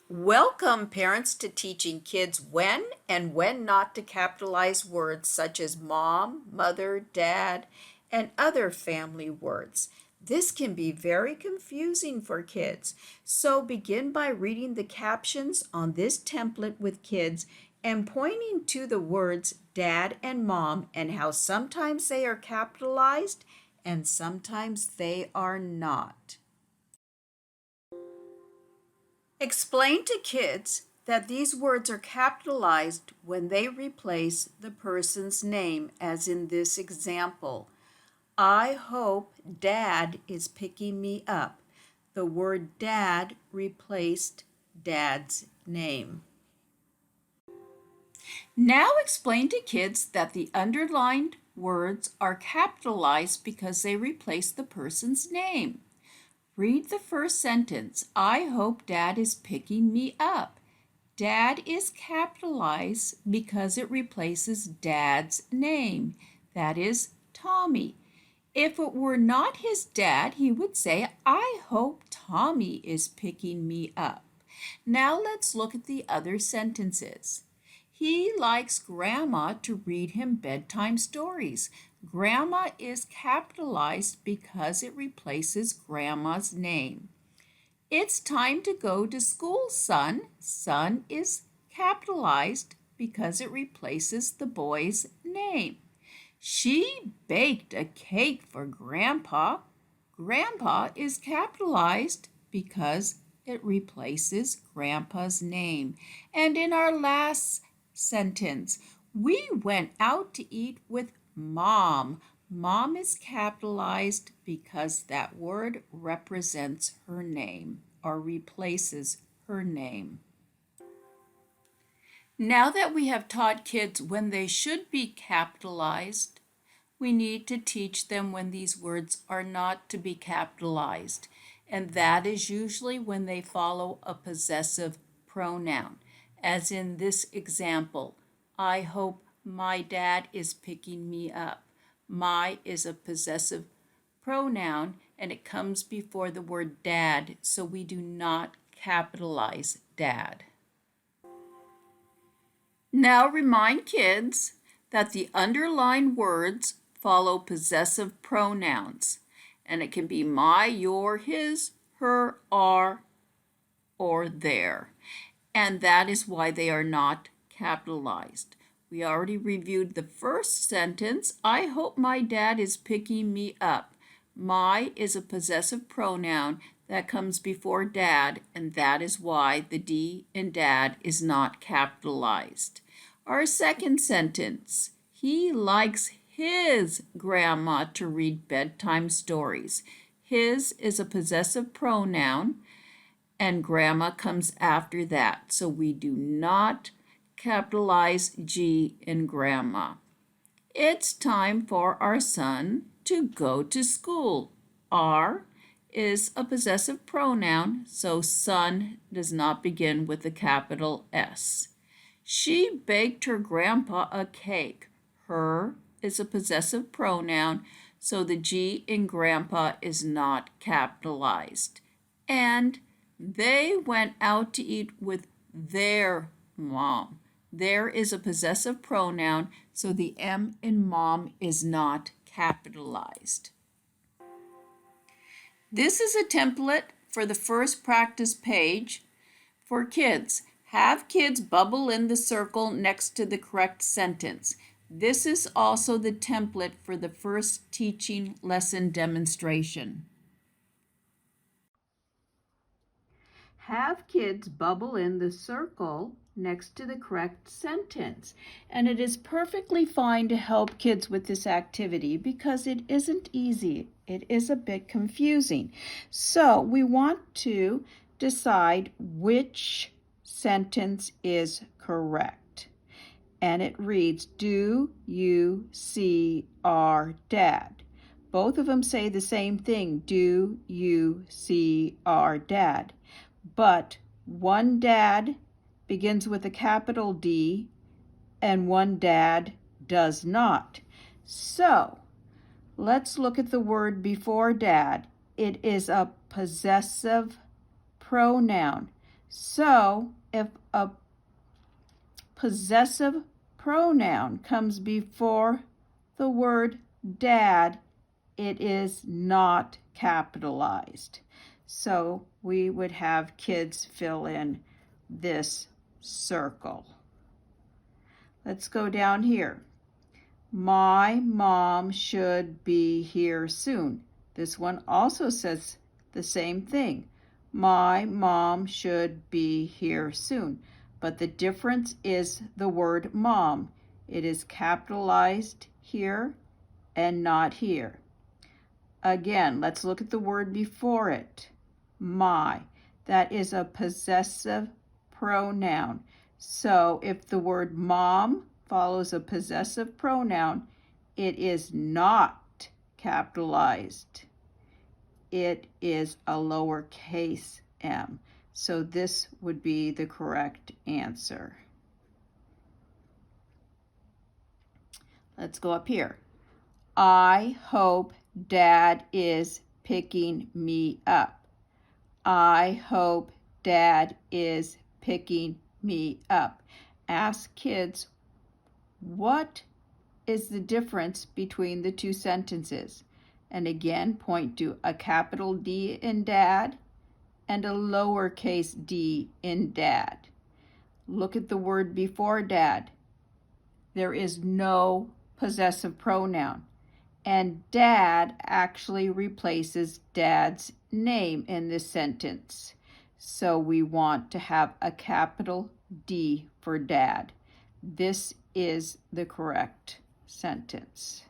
Welcome, parents, to teaching kids when and when not to capitalize words such as mom, mother, dad, and other family words. This can be very confusing for kids, so begin by reading the captions on this template with kids and pointing to the words dad and mom and how sometimes they are capitalized and sometimes they are not. Explain to kids that these words are capitalized when they replace the person's name, as in this example. I hope Dad is picking me up. The word dad replaced Dad's name. Now explain to kids that the underlined words are capitalized because they replace the person's name. Read the first sentence. I hope Dad is picking me up. Dad is capitalized because it replaces Dad's name. That is Tommy. If it were not his dad, he would say, I hope Tommy is picking me up. Now let's look at the other sentences. He likes Grandma to read him bedtime stories. Grandma is capitalized because it replaces Grandma's name. It's time to go to school, son. Son is capitalized because it replaces the boy's name. She baked a cake for Grandpa. Grandpa is capitalized because it replaces Grandpa's name. And in our last sentence, we went out to eat with Mom. Mom is capitalized because that word represents her name or replaces her name. Now that we have taught kids when they should be capitalized, we need to teach them when these words are not to be capitalized, and that is usually when they follow a possessive pronoun, as in this example, I hope my dad is picking me up. My is a possessive pronoun and it comes before the word dad, so we do not capitalize dad. Now remind kids that the underlined words follow possessive pronouns, and it can be my, your, his, her, our, or their, and that is why they are not capitalized. We already reviewed the first sentence. I hope my dad is picking me up. My is a possessive pronoun that comes before dad, and that is why the D in dad is not capitalized. Our second sentence, he likes his grandma to read bedtime stories. His is a possessive pronoun, and grandma comes after that, so we do not capitalize G in grandma. It's time for our son to go to school. R is a possessive pronoun, so son does not begin with a capital S. She baked her grandpa a cake. Her is a possessive pronoun, so the G in grandpa is not capitalized. And they went out to eat with their mom. There is a possessive pronoun, so the M in mom is not capitalized. This is a template for the first practice page for kids. Have kids bubble in the circle next to the correct sentence. This is also the template for the first teaching lesson demonstration. Have kids bubble in the circle next to the correct sentence. And it is perfectly fine to help kids with this activity because it isn't easy. It is a bit confusing. So we want to decide which sentence is correct. And it reads, do you see our dad? Both of them say the same thing, do you see our dad? But one dad begins with a capital D and one dad does not. So let's look at the word before dad. It is a possessive pronoun. So if a possessive pronoun comes before the word dad, it is not capitalized. So we would have kids fill in this circle. Let's go down here. My mom should be here soon. This one also says the same thing. My mom should be here soon. But the difference is the word mom. It is capitalized here and not here. Again, let's look at the word before it. My. That is a possessive pronoun. So if the word mom follows a possessive pronoun, it is not capitalized. It is a lowercase m. So this would be the correct answer. Let's go up here. I hope Dad is picking me up. I hope Dad is picking me up. Ask kids, what is the difference between the two sentences? And again, point to a capital D in Dad and a lowercase d in Dad. Look at the word before Dad. There is no possessive pronoun. And Dad actually replaces Dad's name in this sentence. So we want to have a capital D for Dad. This is the correct sentence.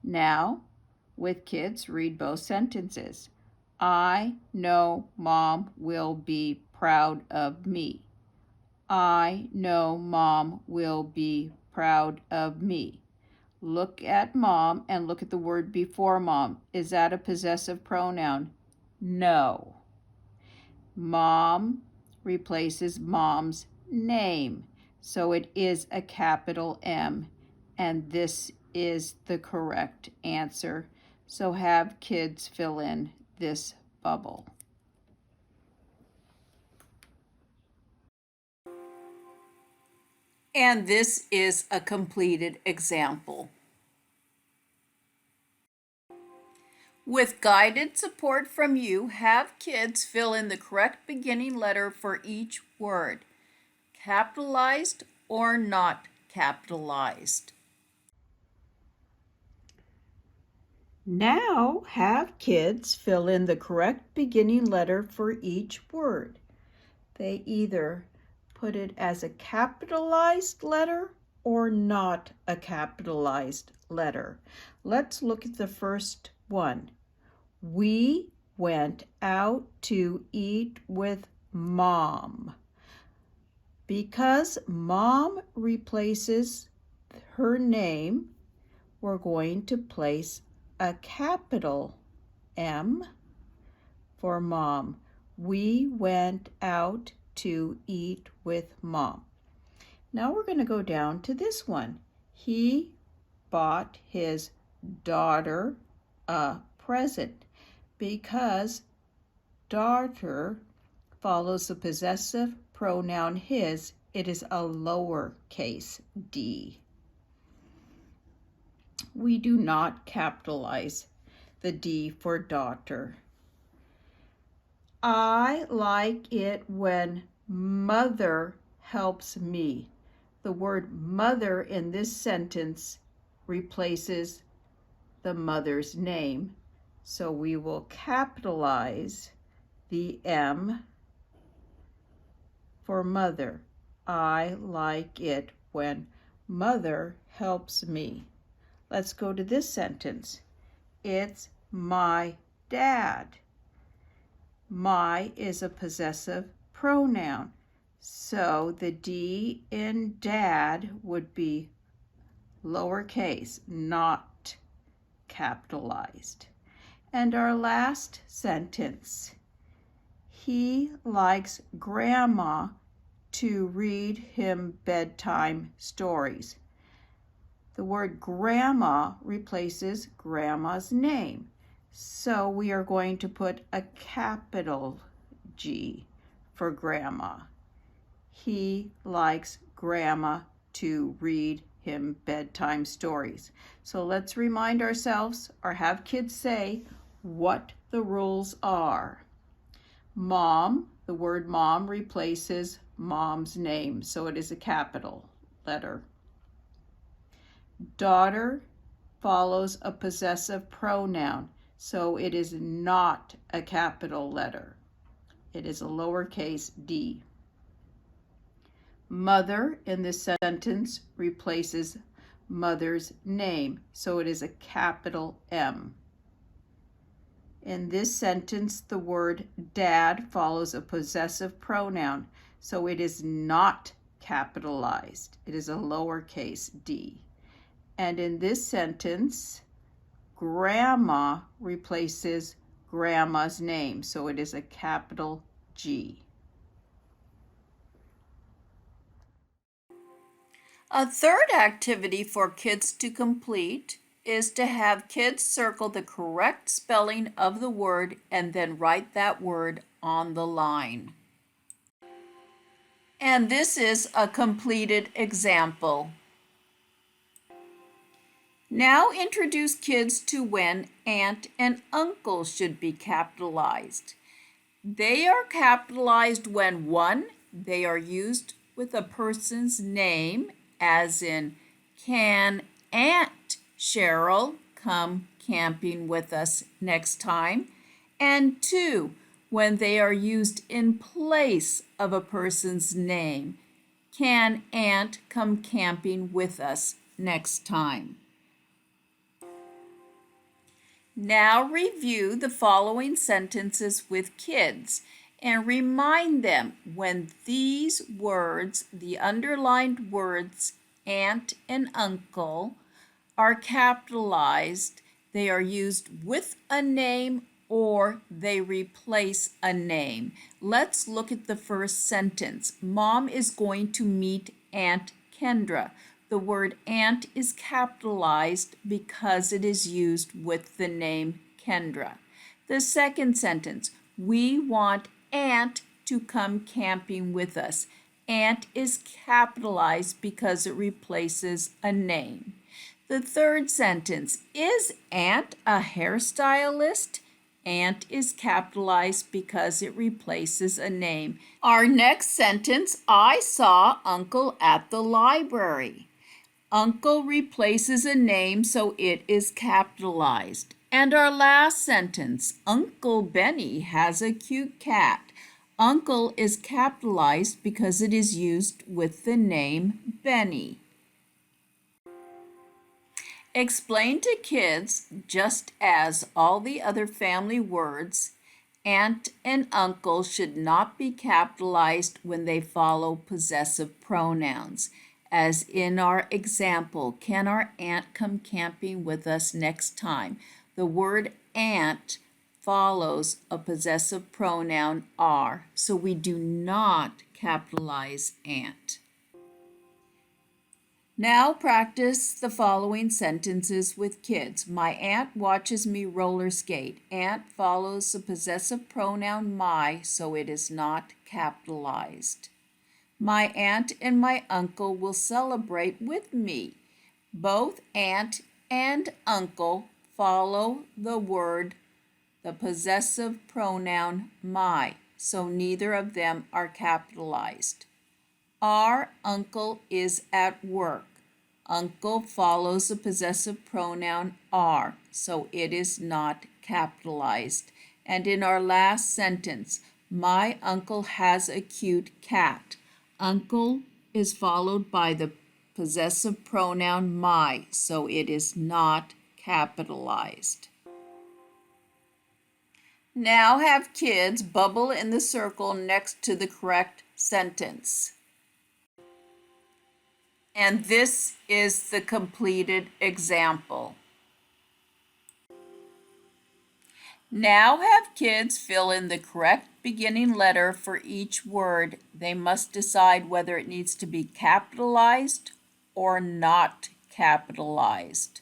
Now, with kids, read both sentences. I know Mom will be proud of me. I know Mom will be proud of me. Look at Mom and look at the word before Mom. Is that a possessive pronoun? No. Mom replaces Mom's name, so it is a capital M, and this is the correct answer. So have kids fill in this bubble. And this is a completed example. With guided support from you, have kids fill in the correct beginning letter for each word, capitalized or not capitalized. Now have kids fill in the correct beginning letter for each word. They either put it as a capitalized letter or not a capitalized letter. Let's look at the first one. We went out to eat with Mom. Because Mom replaces her name, we're going to place a capital M for Mom. We went out to eat with Mom. Now we're going to go down to this one. He bought his daughter a present. Because daughter follows the possessive pronoun his, it is a lowercase d. We do not capitalize the D for daughter. I like it when Mother helps me. The word mother in this sentence replaces the mother's name. So we will capitalize the M for mother. I like it when Mother helps me. Let's go to this sentence. It's my dad. My is a possessive pronoun. So the D in dad would be lowercase, not capitalized. And our last sentence. He likes Grandma to read him bedtime stories. The word grandma replaces grandma's name. So we are going to put a capital G for Grandma. He likes Grandma to read him bedtime stories. So let's remind ourselves or have kids say what the rules are. Mom, the word mom replaces mom's name, so it is a capital letter. Daughter follows a possessive pronoun, so it is not a capital letter. It is a lowercase d. Mother in this sentence replaces mother's name, so it is a capital M. In this sentence, the word dad follows a possessive pronoun, so it is not capitalized. It is a lowercase d. And in this sentence, grandma replaces grandma's name, so it is a capital G. A third activity for kids to complete is to have kids circle the correct spelling of the word and then write that word on the line. And this is a completed example. Now introduce kids to when aunt and uncle should be capitalized. They are capitalized when 1, they are used with a person's name, as in, can Aunt Cheryl come camping with us next time? And 2, when they are used in place of a person's name, can Aunt come camping with us next time? Now review the following sentences with kids and remind them when these words, the underlined words aunt and uncle, are capitalized, they are used with a name or they replace a name. Let's look at the first sentence. Mom is going to meet Aunt Kendra. The word aunt is capitalized because it is used with the name Kendra. The second sentence, we want Aunt to come camping with us. Aunt is capitalized because it replaces a name. The third sentence, is Aunt a hairstylist? Aunt is capitalized because it replaces a name. Our next sentence, I saw Uncle at the library. Uncle replaces a name, so it is capitalized. And our last sentence, Uncle Benny has a cute cat. Uncle is capitalized because it is used with the name Benny. Explain to kids, just as all the other family words, aunt and uncle should not be capitalized when they follow possessive pronouns. As in our example, can our aunt come camping with us next time? The word aunt follows a possessive pronoun are, so we do not capitalize aunt. Now practice the following sentences with kids. My aunt watches me roller skate. Aunt follows the possessive pronoun my, so it is not capitalized. My aunt and my uncle will celebrate with me. Both aunt and uncle follow the possessive pronoun my, so neither of them are capitalized. Our uncle is at work. Uncle follows the possessive pronoun are, so it is not capitalized. And in our last sentence, my uncle has a cute cat. Uncle is followed by the possessive pronoun my, so it is not capitalized. Now have kids bubble in the circle next to the correct sentence. And this is the completed example. Now have kids fill in the correct beginning letter for each word. They must decide whether it needs to be capitalized or not capitalized.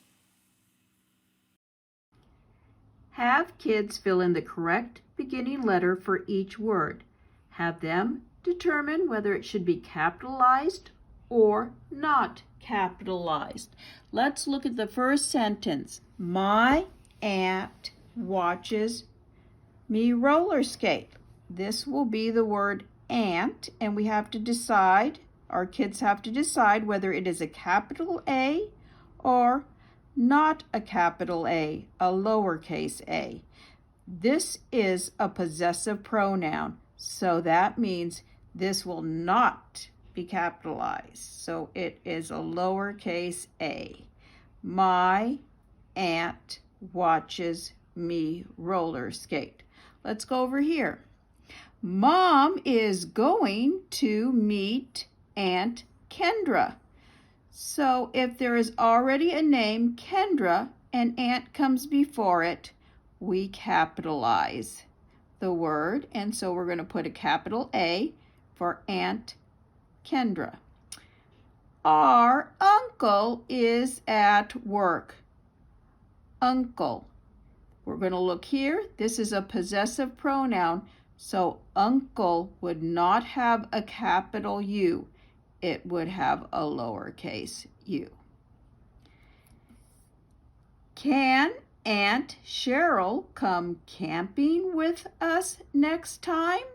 Have kids fill in the correct beginning letter for each word. Have them determine whether it should be capitalized or not capitalized. Let's look at the first sentence. My aunt watches me roller skate. This will be the word aunt, and we have to decide, our kids have to decide whether it is a capital A or not a capital A, lowercase a. This is a possessive pronoun, so that means this will not be capitalized. So it is a lowercase a. My aunt watches me roller skate. Let's go over here. Mom is going to meet Aunt Kendra. So if there is already a name, Kendra, and aunt comes before it, we capitalize the word. And so we're going to put a capital A for Aunt Kendra. Our uncle is at work. Uncle. We're going to look here. This is a possessive pronoun, so uncle would not have a capital U. It would have a lowercase u. Can Aunt Cheryl come camping with us next time?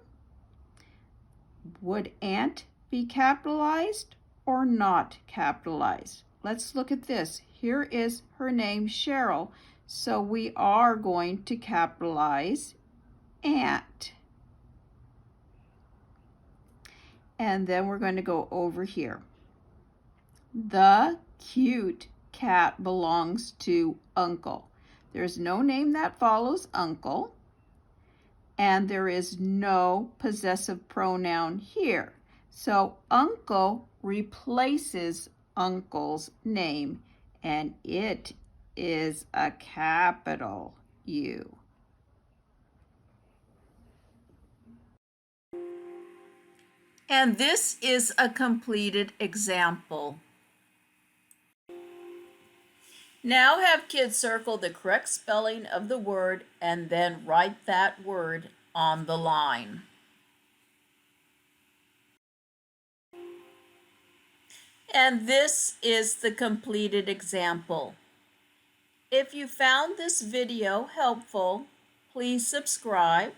Would aunt be capitalized or not capitalized? Let's look at this. Here is her name, Cheryl, so we are going to capitalize aunt. And then we're going to go over here. The cute cat belongs to uncle. There's no name that follows uncle, and there is no possessive pronoun here. So uncle replaces uncle's name, and it is a capital U. And this is a completed example. Now have kids circle the correct spelling of the word and then write that word on the line. And this is the completed example. If you found this video helpful, please subscribe.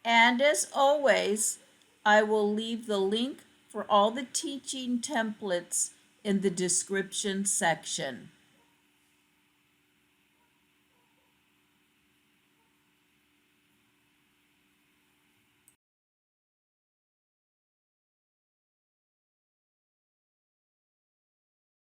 And as always, I will leave the link for all the teaching templates in the description section.